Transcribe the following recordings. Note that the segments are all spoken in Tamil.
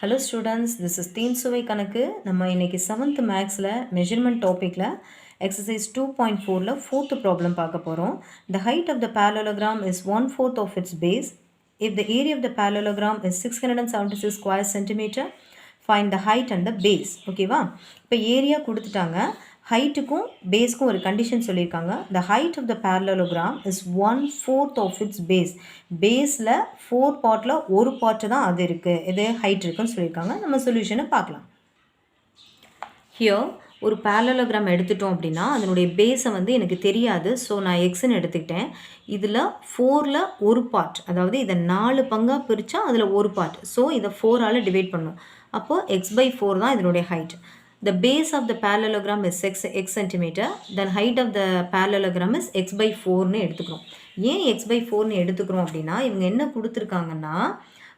Hello students, this is Teen Suvai Kanakku. நம்ம இன்னைக்கு 7th மேக்ஸில் மெஷர்மெண்ட் டாப்பிக்கில் எக்ஸசைஸ் 2.4ல 4th ப்ராப்ளம் பார்க்க போகிறோம். The height of the parallelogram is 1/4 of its base. If the area of the parallelogram is 676 square centimeter, find the height and the base. ஓகேவா? இப்போ ஏரியா கொடுத்துட்டாங்க, ஹைட்டுக்கும் பேஸ்க்கும் ஒரு கண்டிஷன் சொல்லியிருக்காங்க. The height of the parallelogram is 1/4 of its base. பேஸில் 4 பார்ட்டில் ஒரு பார்ட்டு தான் அது இருக்குது, இது ஹைட் இருக்குன்னு சொல்லியிருக்காங்க. நம்ம சொல்யூஷனை பார்க்கலாம். ஹியர் ஒரு parallelogram எடுத்துட்டோம் அப்படின்னா அதனுடைய பேஸை வந்து எனக்கு தெரியாது. ஸோ நான் எக்ஸ்ன்னு எடுத்துக்கிட்டேன். இதில் 4ல் ஒரு பார்ட், அதாவது இதை 4 பங்காக பிரித்தா அதில் ஒரு பார்ட். ஸோ இதை 4ஆல் டிவைட் பண்ணும். அப்போது x/4 தான் இதனுடைய height. The base of the parallelogram is x centimeter, then height of the parallelogram is x/4ன்னு எடுத்துக்கிறோம். ஏன் x/4ன்னு எடுத்துக்கிறோம் அப்படின்னா இவங்க என்ன கொடுத்துருக்காங்கன்னா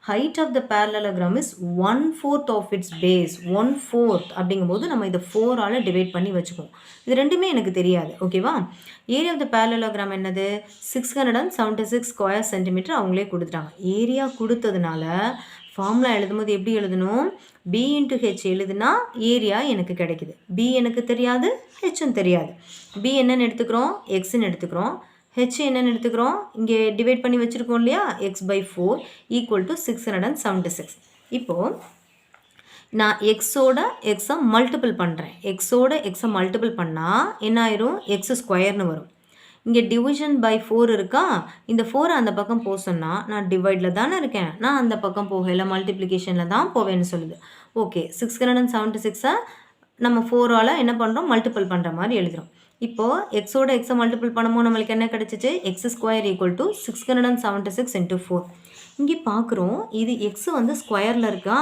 height of the parallelogram is 1/4 of its base. 1/4 அப்படிங்கும்போது நம்ம இதை 4ஆல் டிவைட் பண்ணி வச்சுக்குவோம். இது ரெண்டுமே எனக்கு தெரியாது. ஓகேவா? ஏரியா ஆஃப் த parallelogram என்னது? 676 ஸ்கொயர் சென்டிமீட்டர் அவங்களே கொடுத்துட்டாங்க. ஏரியா கொடுத்ததுனால ஃபார்முலா எழுதும்போது எப்படி எழுதணும்? b into h எழுதுனா ஏரியா எனக்கு கிடைக்குது. b எனக்கு தெரியாது, ஹெச்சும் தெரியாது. b என்னன்னு எடுத்துக்கிறோம்? எக்ஸ்ன்னு எடுத்துக்கிறோம். h என்னன்னு எடுத்துக்கிறோம்? இங்கே டிவைட் பண்ணி வச்சுருக்கோம் இல்லையா? x/4 equal to 676. இப்போது நான் எக்ஸோட எக்ஸை மல்டிபிள் பண்ணுறேன். எக்ஸோட எக்ஸை மல்டிபிள் பண்ணால் என்ன ஆயிரும்? எக்ஸ் ஸ்கொயர்னு வரும். இங்கே டிவிஷன் பை 4 இருக்கா? இந்த 4 அந்த பக்கம் போக சொன்னால் நான் டிவைடில் தானே இருக்கேன், நான் அந்த பக்கம் போகல, மல்டிப்ளிகேஷனில் தான் போவேன்னு சொல்லுது. ஓகே, 676 நம்ம 4ஆல் என்ன பண்ணுறோம்? மல்டிபிள் பண்ணுற மாதிரி எழுதுகிறோம். இப்போது எக்ஸோட எக்ஸை மல்டிபிள் பண்ணும்போது நம்மளுக்கு என்ன கிடச்சிச்சு? x² equal to 676 into 4. இங்கே பார்க்குறோம் இது எக்ஸ் வந்து ஸ்கொயரில் இருக்கா?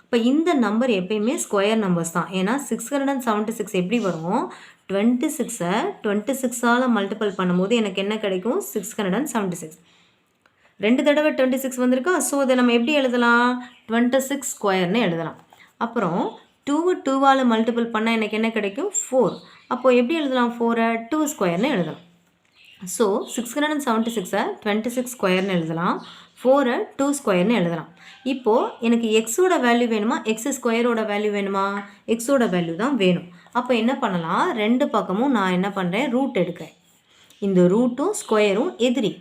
இப்போ இந்த நம்பர் எப்பயுமே ஸ்கொயர் நம்பர்ஸ் தான். ஏன்னா 676 எப்படி வரும்? 26ஐ 26ஆல் மல்டிபிள் பண்ணும்போது எனக்கு என்ன கிடைக்கும்? 676. 2 தடவை 26 வந்திருக்கா? ஸோ இதை நம்ம எப்படி எழுதலாம்? 26 ஸ்கொயர்னு எழுதலாம். அப்புறம் 2ஆல் மல்டிபிள் பண்ணால் எனக்கு என்ன கிடைக்கும்? 4. அப்போது எப்படி எழுதலாம்? 4ஐ 2 ஸ்கொயர்னு எழுதலாம். ஸோ 676ஐ 26 ஸ்கொயர்னு எழுதலாம், 4ஐ 2 ஸ்கொயர்னு எழுதலாம். இப்போது எனக்கு எக்ஸோட வேல்யூ வேணுமா, எக்ஸ் ஸ்கொயரோட வேல்யூ வேணுமா? எக்ஸோட வேல்யூ தான் வேணும். அப்போ என்ன பண்ணலாம்? ரெண்டு பக்கமும் நான் என்ன பண்ணுறேன்? ரூட் எடுக்கிறேன். இந்த ரூட்டும் ஸ்கொயரும் எதிரி.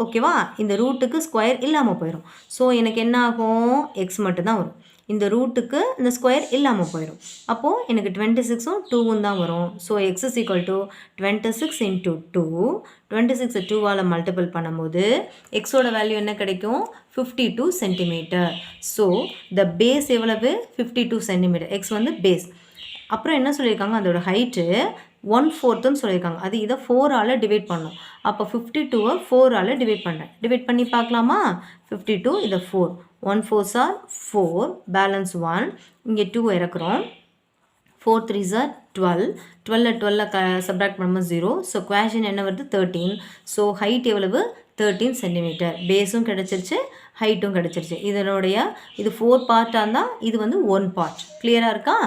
ஓகேவா? இந்த ரூட்டுக்கு ஸ்கொயர் இல்லாமல் போயிடும். ஸோ எனக்கு என்ன ஆகும்? எக்ஸ் மட்டும்தான் வரும். இந்த ரூட்டுக்கு இந்த ஸ்கொயர் இல்லாமல் போயிடும். அப்போது எனக்கு 26ம் 2ம் தான் வரும். So x is equal to 26 into 2. 26 2ஆல் மல்டிபிள் பண்ணும்போது எக்ஸோட வேல்யூ என்ன கிடைக்கும்? 52 சென்டிமீட்டர். ஸோ த பேஸ் எவ்வளவு? 52 சென்டிமீட்டர். எக்ஸ் வந்து பேஸ். அப்புறம் என்ன சொல்லியிருக்காங்க? அதோட ஹைட்டு 1/4ன்னு சொல்லியிருக்காங்க. அது இதை 4ஆல் டிவைட் பண்ணும். அப்போ 52ஐ 4ஆல் டிவைட் பண்ணுறேன். டிவைட் பண்ணி பார்க்கலாமா? 52 இதை 4. 1/4 are 4, பேலன்ஸ் 1. இங்கே 2 இறக்குறோம். 4 3s are 12. 12 சப்ராக்ட் பண்ணும்போது 0. ஸோ குவேஷன் என்ன வருது? 13. ஸோ ஹைட் எவ்வளவு? 13 சென்டிமீட்டர். பேஸும் கிடச்சிருச்சு, ஹைட்டும் கிடச்சிருச்சு. இதனுடைய இது 4 பார்ட்டாக இருந்தால் இது வந்து 1 பார்ட். கிளியராக இருக்கா?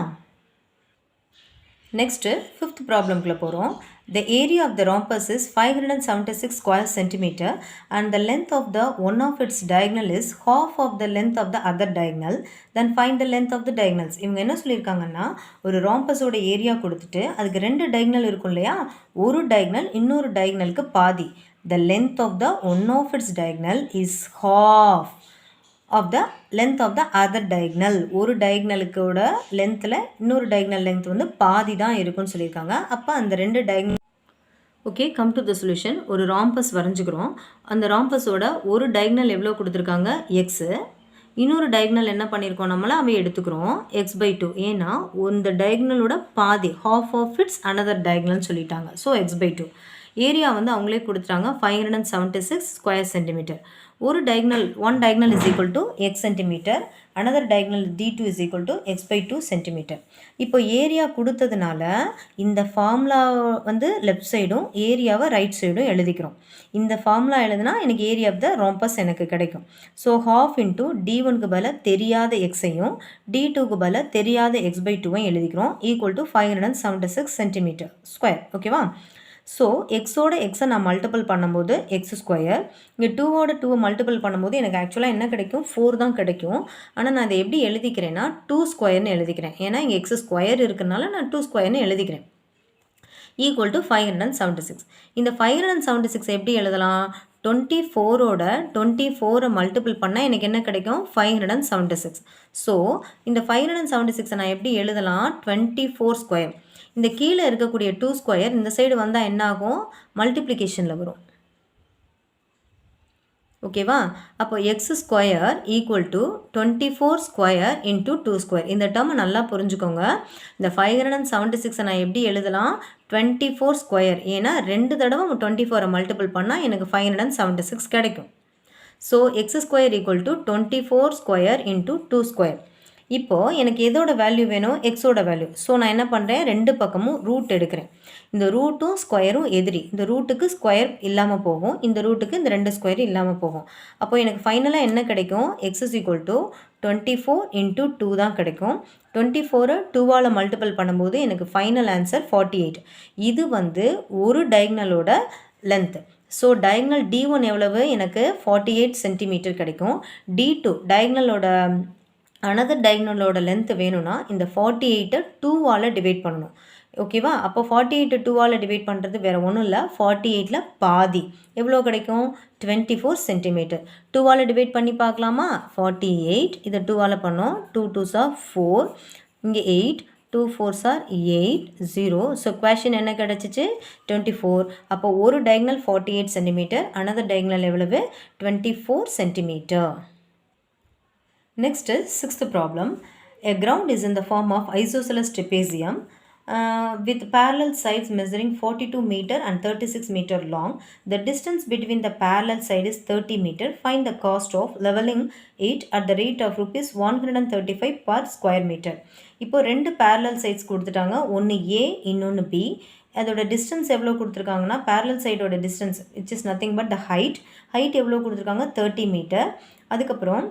நெக்ஸ்ட்டு 5th ப்ராப்ளம்குள்ளே போகிறோம். The area of the rhombus is 576 square centimeter and the length of the one of its diagonal is half of the length of the other diagonal. Then find the length of the diagonals. இவங்க என்ன சொல்லியிருக்காங்கன்னா ஒரு ராம்பஸோட ஏரியா கொடுத்துட்டு அதுக்கு 2 diagonal இருக்கும் இல்லையா? ஒரு diagonal இன்னொரு diagonalக்கு பாதி. The length of the one of its diagonal is half of the length of the other diagonal. ஒரு டயக்னலுக்கோட லென்த்தில் இன்னொரு டயக்னல் லென்த் வந்து பாதி தான் இருக்குன்னு சொல்லியிருக்காங்க. அப்போ அந்த 2 diagonal. Okay, come to the solution. ஒரு ராம்பஸ் வரைஞ்சிக்கிறோம். அந்த ராம்பஸோட ஒரு டயக்னல் எவ்வளோ கொடுத்துருக்காங்க? எக்ஸு. இன்னொரு டயக்னல் என்ன பண்ணியிருக்கோம்? நம்மளை அவை எடுத்துக்கிறோம் x/2. ஏன்னா இந்த டயக்னலோட பாதி, half of its another diagonal சொல்லிட்டாங்க. So x/2. ஏரியா வந்து அவங்களே கொடுத்துட்டாங்க 576 ஸ்கொயர் சென்டிமீட்டர். ஒரு diagonal, one diagonal is equal to x centimeter, another diagonal d2 is equal to x/2 centimeter. இப்போ ஏரியா கொடுத்ததுனால இந்த ஃபார்முலா வந்து லெஃப்ட் சைடும் ஏரியாவை ரைட் சைடும் எழுதிக்கிறோம். இந்த ஃபார்முலா எழுதுனா எனக்கு ஏரியா ஆஃப் த ராம்பஸ் எனக்கு கிடைக்கும். ஸோ half into d1க்கு பதிலாக தெரியாத எக்ஸையும் d2க்கு பதிலாக தெரியாத x/2ஐயும் எழுதிக்கிறோம். Equal to 576 centimetre square. ஓகேவா? ஸோ எக்ஸோட எக்ஸை நான் மல்டிபிள் பண்ணும்போது எக்ஸ் ஸ்கொயர், இங்கே டூவோட டூவை மல்டிபிள் பண்ணும்போது எனக்கு ஆக்சுவலாக என்ன கிடைக்கும், 4 தான் கிடைக்கும். ஆனால் நான் அதை எப்படி எழுதிக்கிறேன்னா 2 ஸ்கொயர்னு எழுதிக்கிறேன். ஏன்னா இங்கே எக்ஸ் ஸ்கொயர் இருக்கிறனால நான் 2 ஸ்கொயர்னு எழுதிக்கிறேன். Equal to 576. இந்த 576 எப்படி எழுதலாம், 24ஓட 24 மல்டிபிள் பண்ணால் எனக்கு என்ன கிடைக்கும், 576. ஸோ இந்த 576 நான் எப்படி எழுதலாம், 24 ஸ்கொயர். இந்த கீழே இருக்கக்கூடிய 2 ஸ்கொயர் இந்த சைடு வந்தால் என்ன ஆகும், மல்டிப்ளிகேஷனில் வரும். ஓகேவா, அப்போ X square equal to 24 square into 2 square. இந்த டேர்மை நல்லா புரிஞ்சுக்கோங்க. இந்த 576 நான் எப்படி எழுதலாம், 24 ஸ்கொயர். ஏன்னா 2 தடவை 24 மல்டிபிள் பண்ணால் எனக்கு 576 கிடைக்கும். So X square equal to 24 square into 2 square. இப்போது எனக்கு எதோட வேல்யூ வேணும், எக்ஸோட வேல்யூ. ஸோ நான் என்ன பண்ணுறேன், ரெண்டு பக்கமும் ரூட் எடுக்கிறேன். இந்த ரூட்டும் ஸ்கொயரும் எதிரி. இந்த ரூட்டுக்கு ஸ்கொயர் இல்லாமல் போகும், இந்த ரூட்டுக்கு இந்த 2 ஸ்கொயர் இல்லாமல் போகும். அப்போ எனக்கு ஃபைனலாக என்ன கிடைக்கும், X is equal to 24 into 2 தான் கிடைக்கும். 24 2ஆல் மல்டிபிள் பண்ணும்போது எனக்கு ஃபைனல் ஆன்சர் 48. இது ஒரு டயக்னலோட லென்த்து. ஸோ டயக்னல் D1 எவ்வளவு, எனக்கு 48 சென்டிமீட்டர் கிடைக்கும். D2 டயக்னலோட அனதர் டயக்னலோட லென்த் வேணும்னா இந்த 48 2ஆல் டிவைட் பண்ணணும். ஓகேவா, அப்போ 48 2ஆல் டிவைட் பண்ணுறது வேறு ஒன்றும் இல்லை, 48ல் பாதி எவ்வளோ கிடைக்கும், 24 சென்டிமீட்டர். 2ஆல் டிவைட் பண்ணி பார்க்கலாமா, 48 இதை 2ஆல் பண்ணோம், 2 2s are 4, இங்கே 8, 2 4s are 8, 0. ஸோ குவேஷன் என்ன கிடச்சிச்சு, 24. அப்போ ஒரு டயக்னல் 48 சென்டிமீட்டர், அனதர் டயக்னல் எவ்வளவு, 24 centimetre. Next is sixth problem. A ground is in the form of isosceles trapezium with parallel sides measuring 42 meter and 36 meter long. The distance between the parallel side is 30 meter. Find the cost of leveling it at the rate of rupees 135 per square meter. இப்போ ரெண்டு parallel sides கொடுத்துட்டாங்க, ஒன்று A இன்னொன்று B. அதோட டிஸ்டன்ஸ் எவ்வளோ கொடுத்துருக்காங்கன்னா, parallel சைடோட distance which is nothing but the height எவ்வளோ கொடுத்துருக்காங்க, 30 மீட்டர். அதுக்கப்புறம்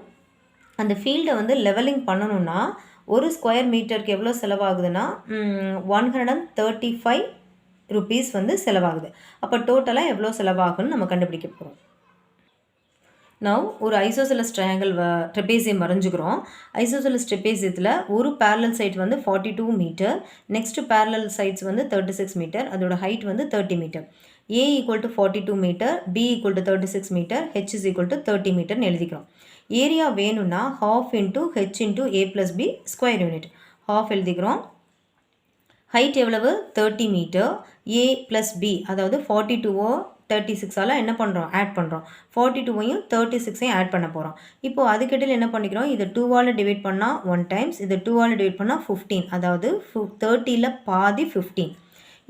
அந்த ஃபீல்டை லெவலிங் பண்ணணுன்னா ஒரு ஸ்கொயர் மீட்டருக்கு எவ்வளோ செலவாகுதுன்னா 135 ருபீஸ் செலவாகுது. அப்போ டோட்டலாக எவ்வளோ செலவாகுன்னு நம்ம கண்டுபிடிக்க போகிறோம். நவ் ஒரு ஐசோசெலஸ் ட்ரையாங்கிள் ட்ரெபேசியம் வரைஞ்சிக்கிறோம். ஐசோசெலஸ் ட்ரெபேசியத்தில் ஒரு parallel side 42 metre, next parallel sides 36 metre, அதோட height 30 metre. A equal to 42 metre, B equal to 36 metre, H is equal to 30 மீட்டர்னு எழுதிக்கிறோம். ஏரியா வேணும்னா half into H into A + B square unit. Half எழுதிக்கிறோம். ஹைட் எவ்வளவு, 30 மீட்டர். A + B அதாவது 42 36ஆல் என்ன பண்ணுறோம், ஆட் பண்ணுறோம். 42ஐயும் 36ஐயும் ஆட் பண்ண போகிறோம். இப்போது அதுக்கிடையில் என்ன பண்ணிக்கிறோம், இதை 2ஆல் டிவைட் பண்ணால் 1 டைம்ஸ், இதை 2ஆல் டிவைட் பண்ணால் 15, அதாவது 30ல் பாதி 15.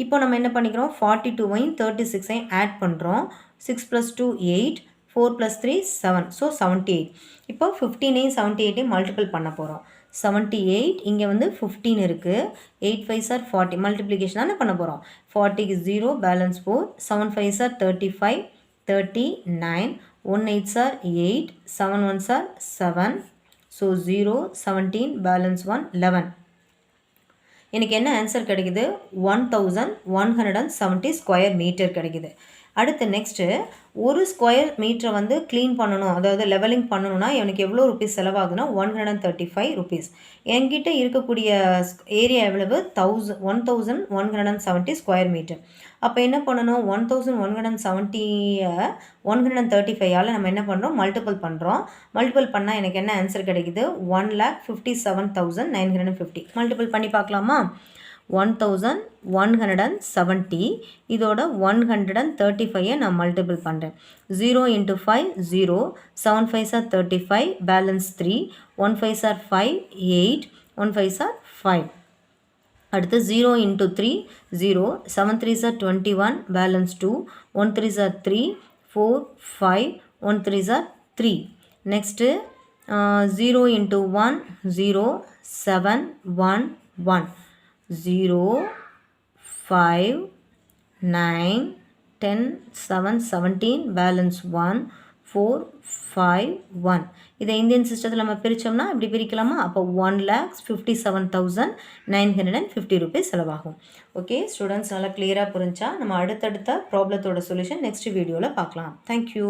இப்போ நம்ம என்ன பண்ணிக்கிறோம், 42ஐயும் 36ஐயும் ஆட் பண்ணுறோம். 6 + 2 8, 4 + 3 7, ஸோ 78. இப்போ 15ஐயும் 78ஐயும் மல்டிபிள் பண்ண போகிறோம். 78 இங்கே 15 இருக்குது, 8 5s are 40, மல்டிப்ளிகேஷன் தானே பண்ண போகிறோம். 40க்கு 0, balance 4, 7 5s are 35, 39, 1 8s are 8, 7 1s are 7, so 0, 17, balance 1, 11. எனக்கு என்ன ஆன்சர் கிடைக்குது, 1170 ஸ்கொயர் மீட்டர் கிடைக்குது. அடுத்து நெக்ஸ்ட்டு ஒரு ஸ்கொயர் மீட்டரை க்ளீன் பண்ணணும், அதாவது லெவலிங் பண்ணணும்னா எனக்கு எவ்வளோ ருபீஸ் செலவாகுதுன்னா 135 ருபீஸ். என்கிட்ட இருக்கக்கூடிய ஏரியா எவ்வளவு, 1170 ஸ்கொயர் மீட்டர். அப்போ என்ன பண்ணணும், 1170 135ஆல் நம்ம என்ன பண்ணுறோம், மல்டிபிள் பண்ணுறோம். மல்டிபிள் பண்ணால் எனக்கு என்ன ஆன்சர் கிடைக்குது, 1,57,950. மல்டிபிள் பண்ணி பார்க்கலாமா, 1170 இதோட 135 நான் மல்டிபிள் பண்ணுறேன். 0 × 5 0, 7 5s are 35, balance 3, 1 5s are 5, 8, 1 5s are 5. அடுத்து 0 × 3 0, 7 3s are 21, balance 2, 1 3s are 3, 4 5, 1 3s are 3. Next 0 × 1 0, 7 1 1, 0 5 9 10 7 17, balance 1, 451. இதை இந்தியன் சிஸ்டத்தில் நம்ம பிரித்தோம்னா இப்படி பிரிக்கலாமா? அப்போ 1,57,950 rupees செலவாகும். ஓகே ஸ்டூடெண்ட்ஸ், நல்லா கிளியராக புரிஞ்சா நம்ம அடுத்தடுத்த ப்ராப்ளத்தோட சொல்யூஷன் நெக்ஸ்ட் வீடியோவில் பார்க்கலாம். தேங்க்யூ.